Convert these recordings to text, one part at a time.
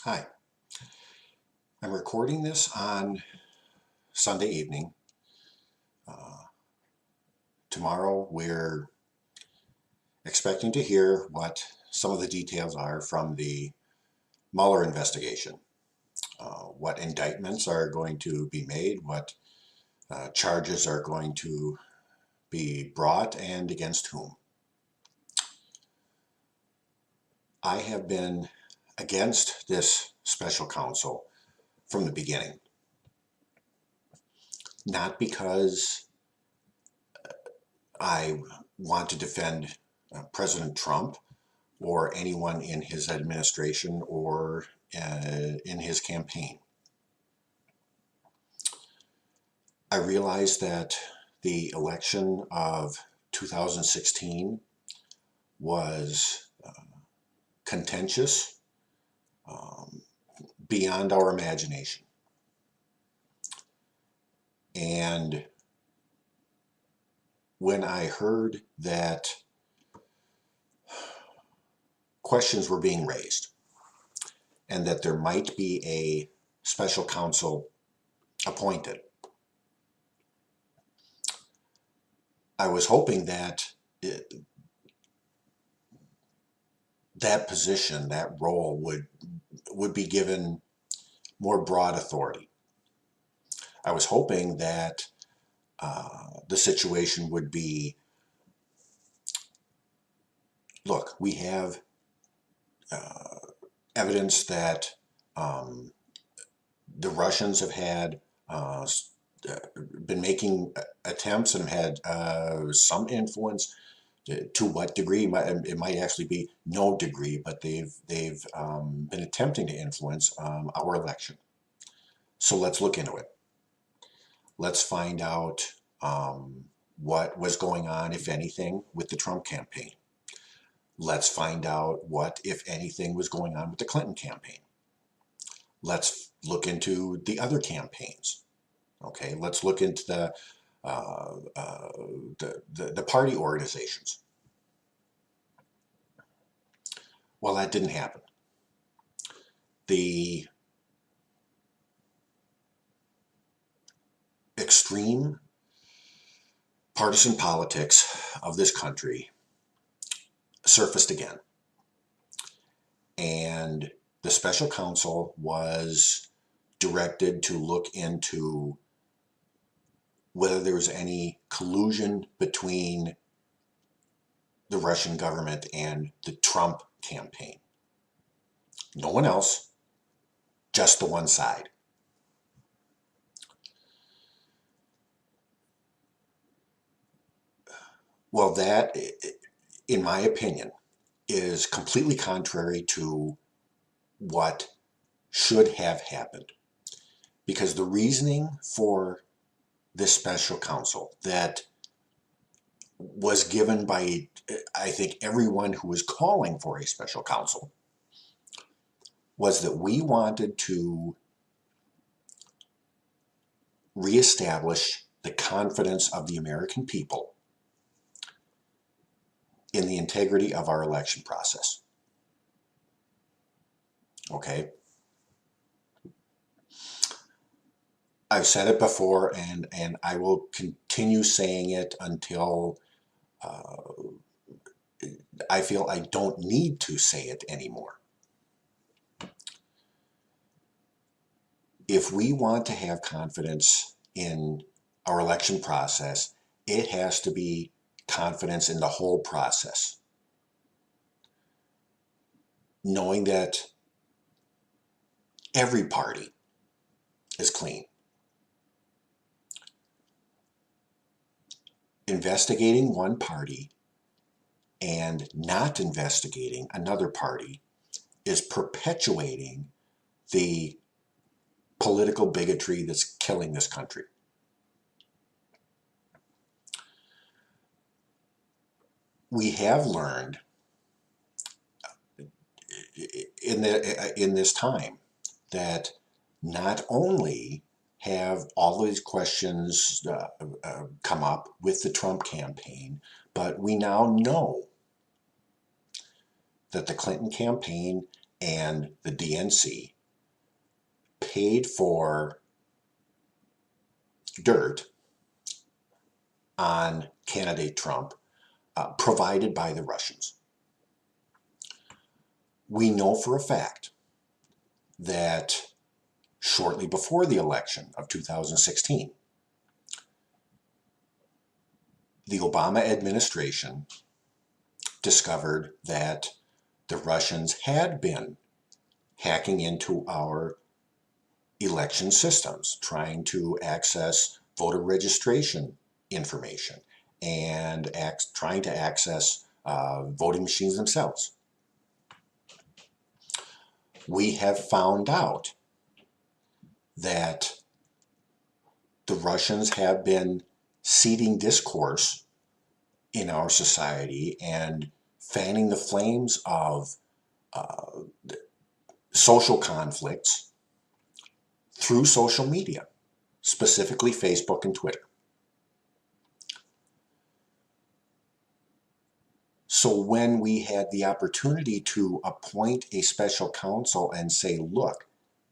Hi, I'm recording this on Sunday evening. Uh, Tomorrow we're expecting to hear what some of the details are from the Mueller investigation. What indictments are going to be made, what charges are going to be brought, and against whom. I have been against this special counsel from the beginning. Not because I want to defend President Trump or anyone in his administration or in his campaign. I realize that the election of 2016 was contentious, um, beyond our imagination. And when I heard that questions were being raised and that there might be a special counsel appointed, I was hoping that that position, that role would be given more broad authority. I was hoping that the situation would be, look, we have evidence that the Russians have had been making attempts and have had some influence. To what degree? It might actually be no degree, but they've been attempting to influence our election. So let's look into it. Let's find out what was going on, if anything, with the Trump campaign. Let's find out what, if anything, was going on with the Clinton campaign. Let's look into the other campaigns. Okay, let's look into the party organizations. Well, that didn't happen. The extreme partisan politics of this country surfaced again. And the special counsel was directed to look into whether there was any collusion between the Russian government and the Trump campaign. No one else, just the one side. Well, that, in my opinion, is completely contrary to what should have happened. Because the reasoning for this special counsel that was given by, I think, everyone who was calling for a special counsel was that we wanted to reestablish the confidence of the American people in the integrity of our election process. Okay? I've said it before, and I will continue saying it until I feel I don't need to say it anymore. If we want to have confidence in our election process, it has to be confidence in the whole process. Knowing that every party is clean. Investigating one party and not investigating another party is perpetuating the political bigotry that's killing this country. We have learned in this time that not only have all these questions come up with the Trump campaign, but we now know that the Clinton campaign and the DNC paid for dirt on candidate Trump, provided by the Russians. We know for a fact that shortly before the election of 2016, the Obama administration discovered that the Russians had been hacking into our election systems, trying to access voter registration information and trying to access voting machines themselves. We have found out that the Russians have been seeding discourse in our society and fanning the flames of social conflicts through social media, specifically Facebook and Twitter. So when we had the opportunity to appoint a special counsel and say, look,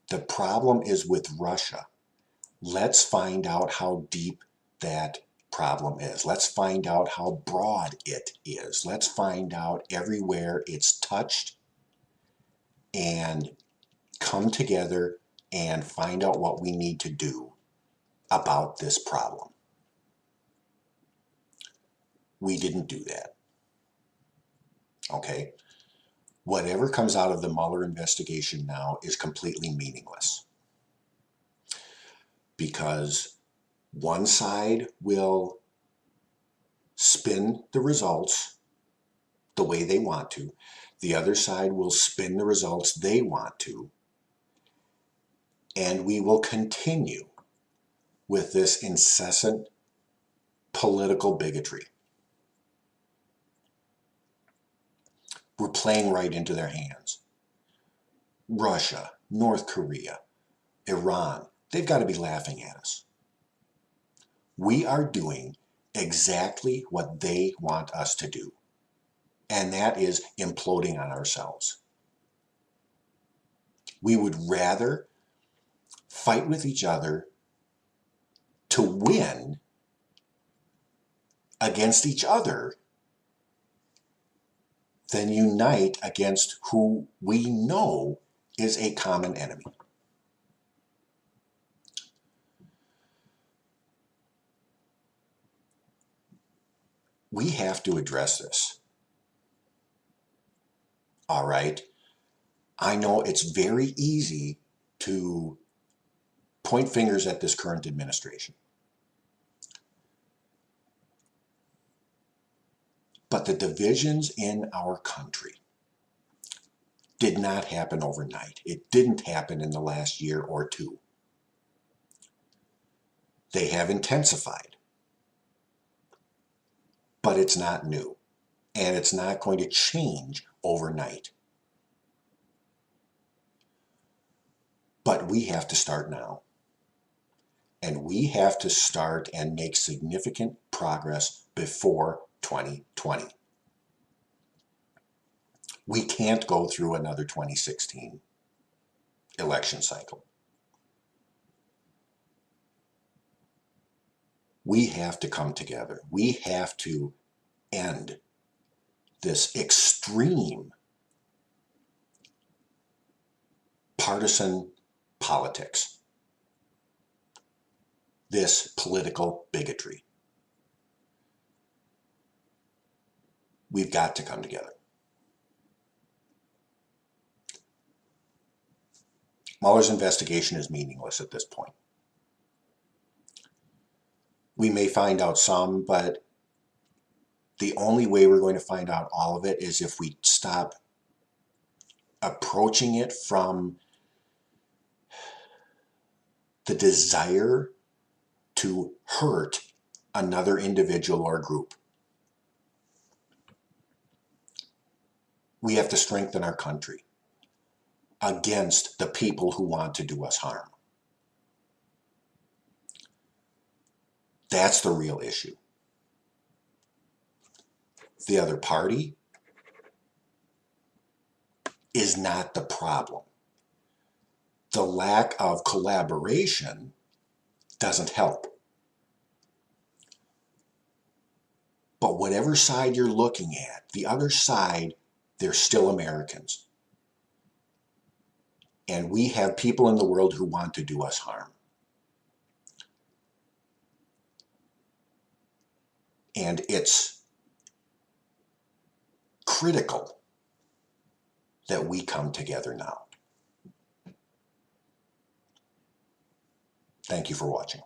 the problem is with Russia. Let's find out how deep that problem is. Let's find out how broad it is. Let's find out everywhere it's touched and come together and find out what we need to do about this problem. We didn't do that. Okay? Whatever comes out of the Mueller investigation now is completely meaningless. Because one side will spin the results the way they want to. The other side will spin the results they want to. And we will continue with this incessant political bigotry. We're playing right into their hands. Russia, North Korea, Iran, they've got to be laughing at us. We are doing exactly what they want us to do, and that is imploding on ourselves. We would rather fight with each other to win against each other than unite against who we know is a common enemy. We have to address this. All right? I know it's very easy to point fingers at this current administration. But the divisions in our country did not happen overnight. It didn't happen in the last year or two. They have intensified. But it's not new. And it's not going to change overnight. But we have to start now. And we have to start and make significant progress before 2020. We can't go through another 2016 election cycle. We have to come together. We have to end this extreme partisan politics, this political bigotry. We've got to come together. Mueller's investigation is meaningless at this point. We may find out some, but the only way we're going to find out all of it is if we stop approaching it from the desire to hurt another individual or group. We have to strengthen our country against the people who want to do us harm. That's the real issue. The other party is not the problem. The lack of collaboration doesn't help. But whatever side you're looking at, the other side, they're still Americans. And we have people in the world who want to do us harm. And it's critical that we come together now. Thank you for watching.